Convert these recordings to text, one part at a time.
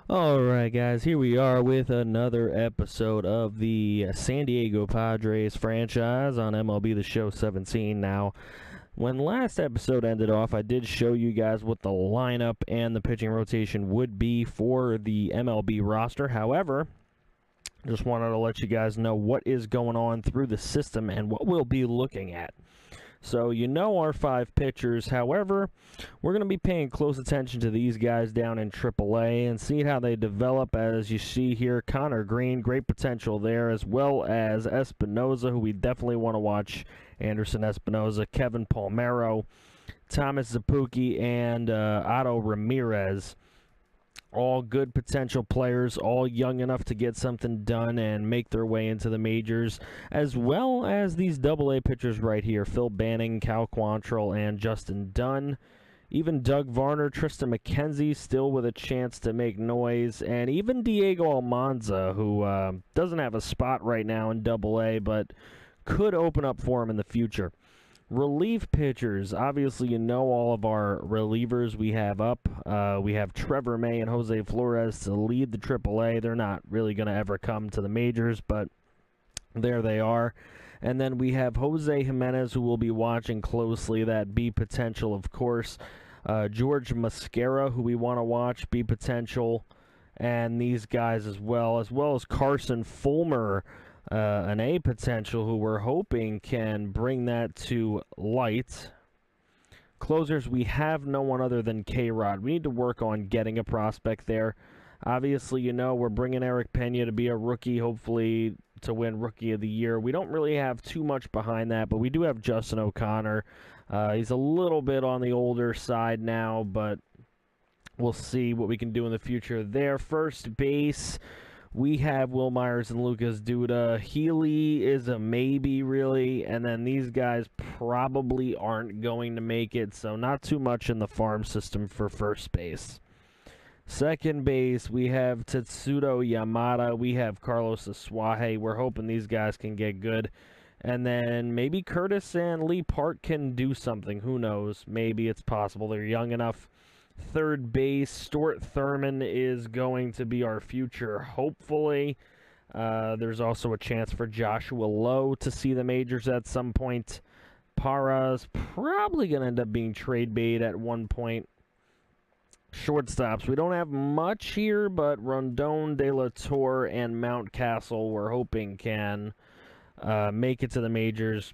Alright guys, here we are with another episode of the San Diego Padres franchise on MLB The Show 17. Now, when last episode ended off, I did show you guys what the lineup and the pitching rotation would be for the MLB roster. However, just wanted to let you guys know what is going on through the system and what we'll be looking at. So you know our 5 pitchers. However, we're going to be paying close attention to these guys down in AAA and see how they develop. As you see here, Connor Green, great potential there, as well as Espinoza, who we definitely want to watch. Anderson Espinoza, Kevin Palmeiro, Thomas Zapuki, and Otto Ramirez. All good potential players, all young enough to get something done and make their way into the majors, as well as these AA pitchers right here, Phil Banning, Cal Quantrill, and Justin Dunn. Even Doug Varner, Tristan McKenzie still with a chance to make noise, and even Diego Almanza, who doesn't have a spot right now in AA, but could open up for him in the future. Relief pitchers, obviously you know all of our relievers we have up. We have Trevor May and Jose Flores to lead the AAA. They're not really going to ever come to the majors, but there they are. And then we have Jose Jimenez, who we'll be watching closely. That B potential, of course. George Mascara, who we want to watch, B potential. And these guys as well as Carson Fulmer, an A potential, who we're hoping can bring that to light. Closers, we have no one other than K-Rod. We need to work on getting a prospect there. Obviously, you know, we're bringing Eric Pena to be a rookie, hopefully to win Rookie of the Year. We don't really have too much behind that, but we do have Justin O'Connor. He's a little bit on the older side now, but we'll see what we can do in the future there. First base, we have Will Myers and Lucas Duda. Healy is a maybe, really, and then these guys probably aren't going to make it, so not too much in the farm system for first base. Second base, we have Tetsudo Yamada. We have Carlos Asuaje. We're hoping these guys can get good. And then maybe Curtis and Lee Park can do something. Who knows? Maybe it's possible. They're young enough. Third base, Stuart Thurman is going to be our future, hopefully. There's also a chance for Joshua Lowe to see the majors at some point. Para's probably going to end up being trade bait at one point. Shortstops, we don't have much here, but Rondon, De La Torre, and Mountcastle we're hoping can make it to the majors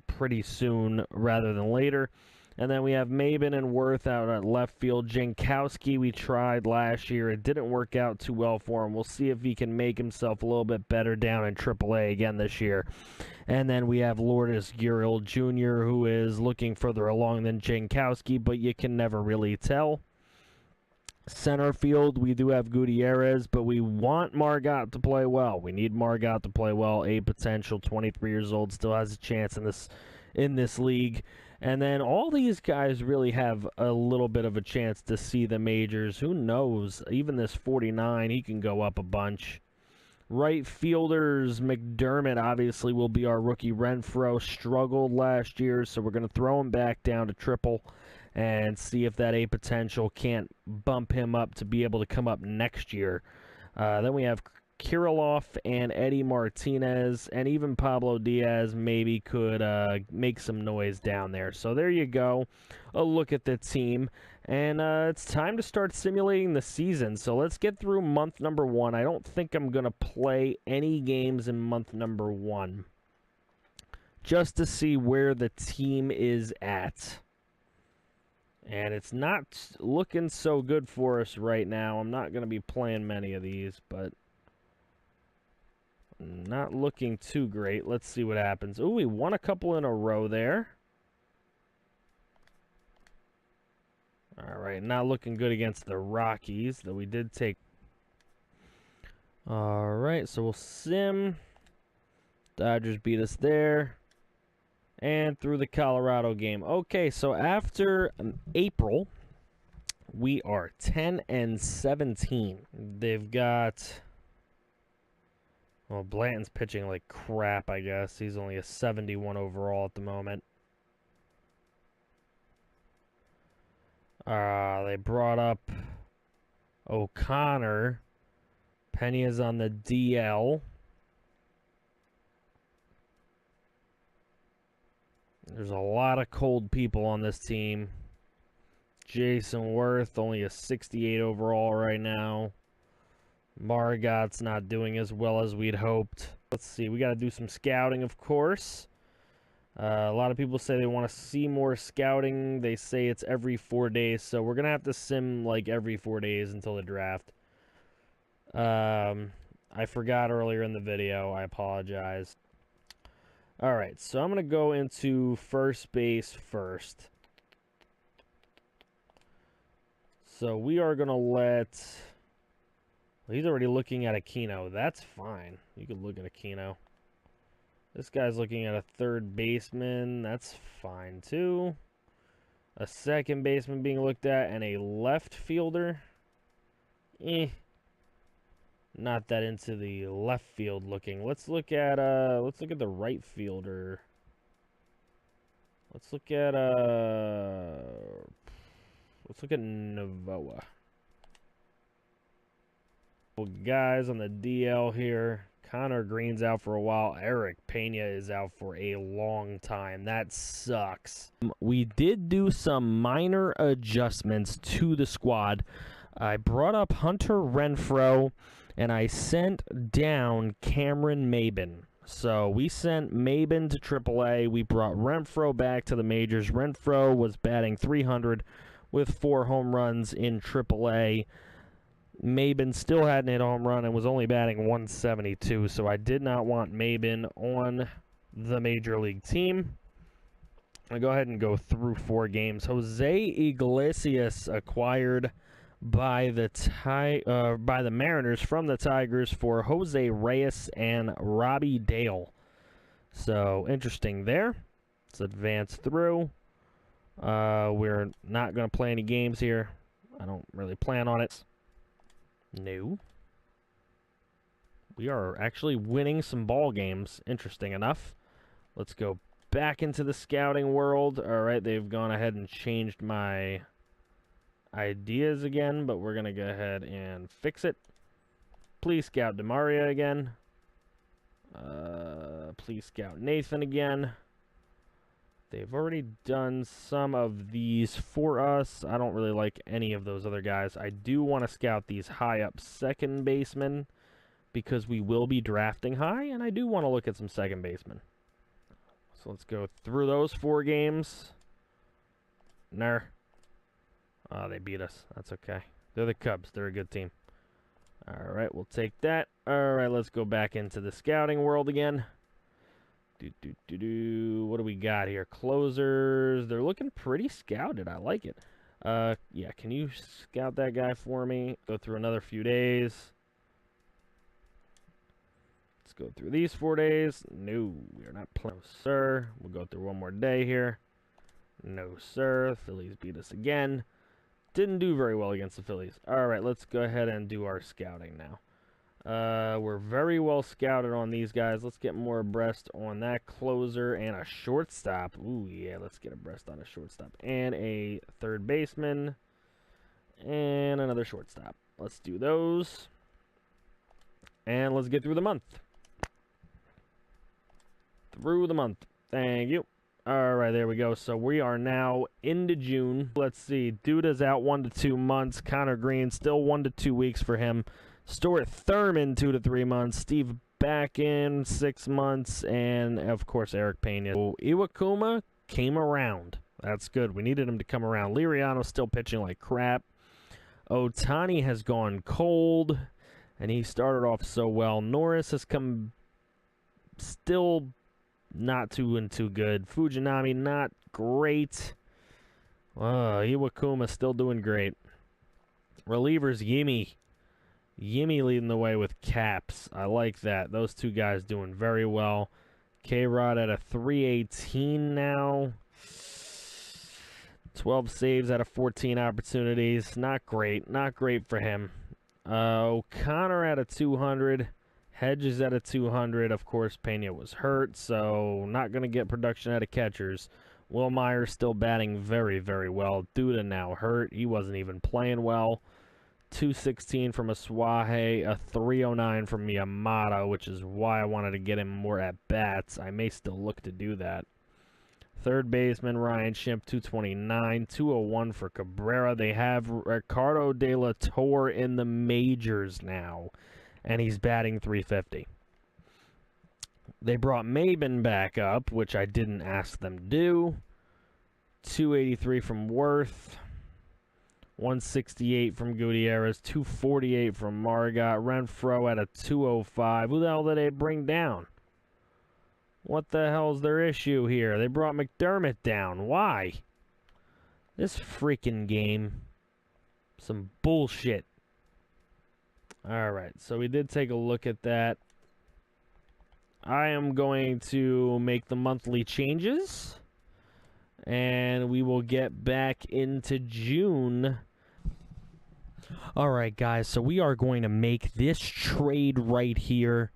pretty soon rather than later. And then we have Maben and Worth out at left field. Jankowski, we tried last year. It didn't work out too well for him. We'll see if he can make himself a little bit better down in AAA again this year. And then we have Lourdes Gurriel Jr., who is looking further along than Jankowski, but you can never really tell. Center field, we do have Gutierrez, but we want Margot to play well. We need Margot to play well. A potential, 23 years old, still has a chance in this league. And then all these guys really have a little bit of a chance to see the majors. Who knows? Even this 49, he can go up a bunch. Right fielders, McDermott obviously will be our rookie. Renfroe struggled last year, so we're going to throw him back down to triple and see if that A potential can't bump him up to be able to come up next year. Then we have Kirilloff and Eddie Martinez, and even Pablo Diaz maybe could make some noise down there. So there you go, a look at the team, and it's time to start simulating the season. So let's get through month number 1. I don't think I'm going to play any games in month number 1, just to see where the team is at. And it's not looking so good for us right now. I'm not going to be playing many of these, but not looking too great. Let's see what happens. Ooh, we won a couple in a row there. All right, not looking good against the Rockies, though we did take. All right, so we'll sim. Dodgers beat us there. And through the Colorado game. Okay, so after April, we are 10-17. They've got... Well, Blanton's pitching like crap, I guess. He's only a 71 overall at the moment. They brought up O'Connor. Pena's on the DL. There's a lot of cold people on this team. Jason Worth, only a 68 overall right now. Margot's not doing as well as we'd hoped. Let's see, we got to do some scouting, of course. A lot of people say they want to see more scouting. They say it's every 4 days, so we're going to have to sim like every 4 days until the draft. I forgot earlier in the video. I apologize. All right, so I'm going to go into first base first. So we are going to let... Well, he's already looking at Aquino. That's fine. You can look at Aquino. This guy's looking at a third baseman. That's fine, too. A second baseman being looked at, and a left fielder. Not that into the left field looking. Let's look at the right fielder. Let's look at Novoa. Well, guys on the DL here. Connor Green's out for a while. Eric Pena is out for a long time. That sucks. We did do some minor adjustments to the squad. I brought up Hunter Renfroe, and I sent down Cameron Maben. So we sent Maben to AAA. We brought Renfroe back to the majors. Renfroe was batting .300 with 4 home runs in AAA. Maben still hadn't hit a home run and was only batting .172, so I did not want Maben on the major league team. I'll go ahead and go through 4 games. Jose Iglesias acquired by the Mariners from the Tigers for Jose Reyes and Robbie Dale. So interesting there. Let's advance through. We're not going to play any games here. I don't really plan on it. No. We are actually winning some ball games. Interesting enough. Let's go back into the scouting world. All right, they've gone ahead and changed my ideas again, but we're going to go ahead and fix it. Please scout DeMaria again. Please scout Nathan again. They've already done some of these for us. I don't really like any of those other guys. I do want to scout these high-up second basemen because we will be drafting high, and I do want to look at some second basemen. So let's go through those 4 games. Oh, they beat us. That's okay. They're the Cubs. They're a good team. All right, we'll take that. All right, let's go back into the scouting world again. What do we got here? Closers. They're looking pretty scouted. I like it. Yeah, can you scout that guy for me? Go through another few days. Let's go through these 4 days. No, we are not playing. No, sir. We'll go through one more day here. No, sir. Phillies beat us again. Didn't do very well against the Phillies. All right, let's go ahead and do our scouting now. We're very well scouted on these guys. Let's get more abreast on that closer and a shortstop. Ooh, yeah, let's get abreast on a shortstop. And a third baseman. And another shortstop. Let's do those. And let's get through the month. Through the month. Thank you. All right, there we go. So we are now into June. Let's see. Duda's out 1 to 2 months. Connor Green, still 1 to 2 weeks for him. Stuart Thurman, 2 to 3 months. Steve back in 6 months. And, of course, Eric Pena. So Iwakuma came around. That's good. We needed him to come around. Liriano's still pitching like crap. Ohtani has gone cold. And he started off so well. Norris has come still not too good. Fujinami, not great. Iwakuma still doing great. Relievers, Yimi. Yimi leading the way with caps. I like that. Those 2 guys doing very well. K-Rod at a 318 now. 12 saves out of 14 opportunities. Not great. Not great for him. O'Connor at a 200. Hedges at a 200. Of course, Pena was hurt, so not going to get production out of catchers. Will Myers still batting very, very well. Duda now hurt. He wasn't even playing well. 216 from Aswahe, a 309 from Yamato, which is why I wanted to get him more at-bats. I may still look to do that. Third baseman, Ryan Shimp, 229. 201 for Cabrera. They have Ricardo De La Torre in the majors now, and he's batting 350. They brought Maben back up, which I didn't ask them to do. 283 from Worth. 168 from Gutierrez. 248 from Margot. Renfroe at a 205. Who the hell did they bring down? What the hell's their issue here? They brought McDermott down. Why? This freaking game. Some bullshit. Alright, so we did take a look at that. I am going to make the monthly changes. And we will get back into June. Alright, guys, so we are going to make this trade right here.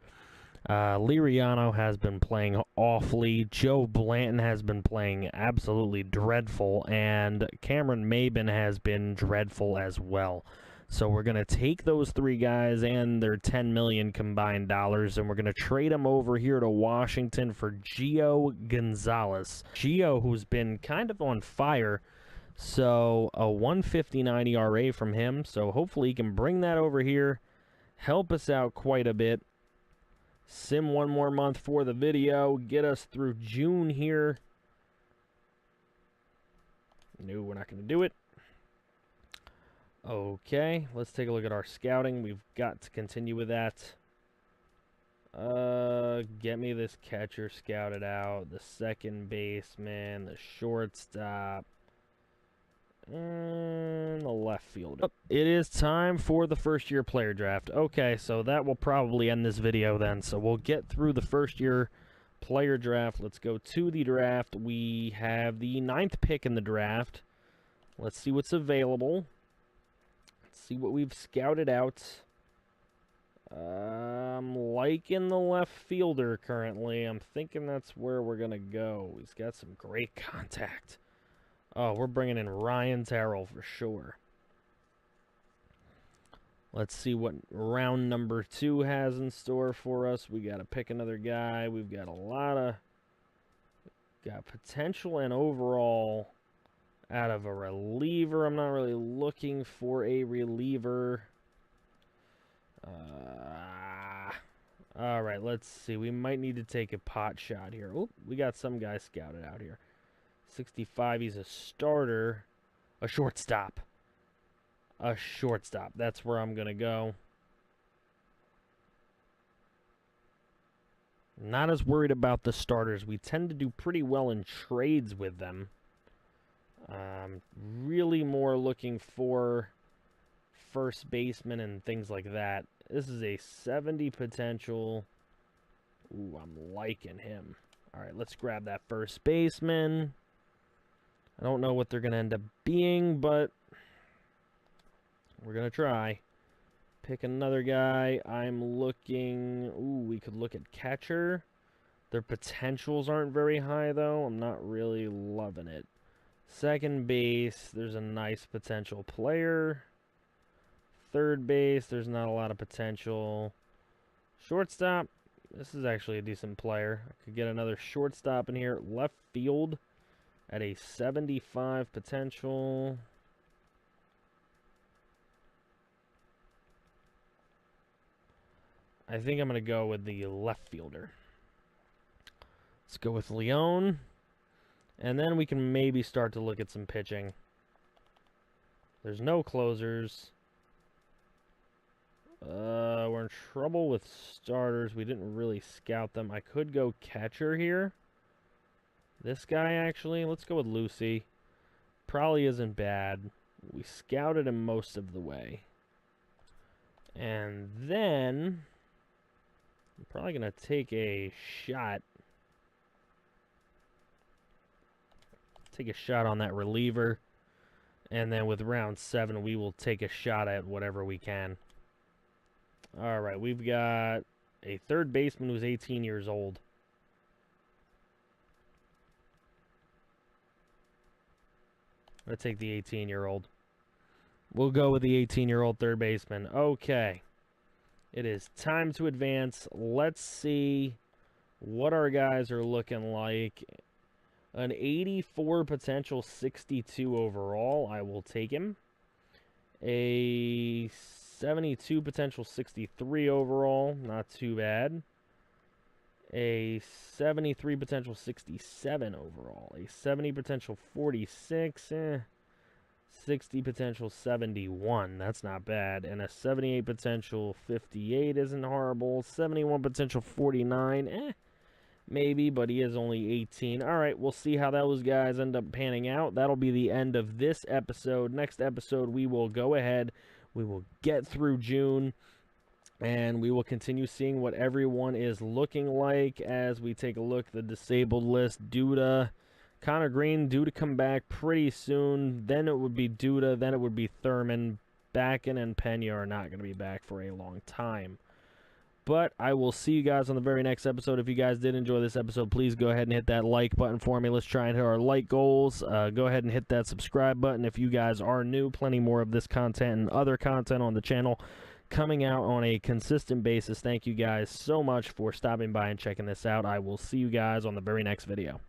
Liriano has been playing awfully. Joe Blanton has been playing absolutely dreadful. And Cameron Maben has been dreadful as well. So we're going to take those three guys and their $10 million combined dollars, and we're going to trade them over here to Washington for Gio Gonzalez. Gio, who's been kind of on fire, so a 1.59 ERA from him. So hopefully he can bring that over here, help us out quite a bit. Sim one more month for the video, get us through June here. No, we're not going to do it. Okay, let's take a look at our scouting. We've got to continue with that. Get me this catcher scouted out, the second baseman, the shortstop, and the left fielder. It is time for the first-year player draft. Okay, so that will probably end this video then. So we'll get through the first-year player draft. Let's go to the draft. We have the 9th pick in the draft. Let's see what's available. See what we've scouted out. I'm liking the left fielder currently. I'm thinking that's where we're going to go. He's got some great contact. Oh, we're bringing in Ryan Terrell for sure. Let's see what round number 2 has in store for us. We got to pick another guy. We've got a lot of... got potential and overall... out of a reliever. I'm not really looking for a reliever. Alright, let's see. We might need to take a pot shot here. Oop, we got some guy scouted out here. 65, he's a starter. A shortstop. A shortstop. That's where I'm going to go. Not as worried about the starters. We tend to do pretty well in trades with them. Really more looking for first baseman and things like that. This is a 70 potential. Ooh, I'm liking him. Alright, let's grab that first baseman. I don't know what they're going to end up being, but we're going to try. Pick another guy. I'm looking... Ooh, we could look at catcher. Their potentials aren't very high, though. I'm not really loving it. Second base, there's a nice potential player. Third base, there's not a lot of potential. Shortstop, this is actually a decent player. I could get another shortstop in here. Left field at a 75 potential. I think I'm going to go with the left fielder. Let's go with Leone. And then we can maybe start to look at some pitching. There's no closers. We're in trouble with starters. We didn't really scout them. I could go catcher here. This guy, actually. Let's go with Lucy. Probably isn't bad. We scouted him most of the way. And then... I'm probably going to take a shot. Take a shot on that reliever. And then with round 7, we will take a shot at whatever we can. Alright, we've got a third baseman who's 18 years old. I'm going to take the 18-year-old. We'll go with the 18-year-old third baseman. Okay. It is time to advance. Let's see what our guys are looking like. An 84 potential 62 overall. I will take him. A 72 potential 63 overall. Not too bad. A 73 potential 67 overall. A 70 potential 46. 60 potential 71. That's not bad. And a 78 potential 58 isn't horrible. 71 potential 49. Maybe, but he is only 18. All right, we'll see how those guys end up panning out. That'll be the end of this episode. Next episode, we will go ahead. We will get through June, and we will continue seeing what everyone is looking like as we take a look at the disabled list. Duda, Connor Green, due to come back pretty soon. Then it would be Duda. Then it would be Thurman. Backen and Pena are not going to be back for a long time. But I will see you guys on the very next episode. If you guys did enjoy this episode, please go ahead and hit that like button for me. Let's try and hit our like goals. Go ahead and hit that subscribe button if you guys are new. Plenty more of this content and other content on the channel coming out on a consistent basis. Thank you guys so much for stopping by and checking this out. I will see you guys on the very next video.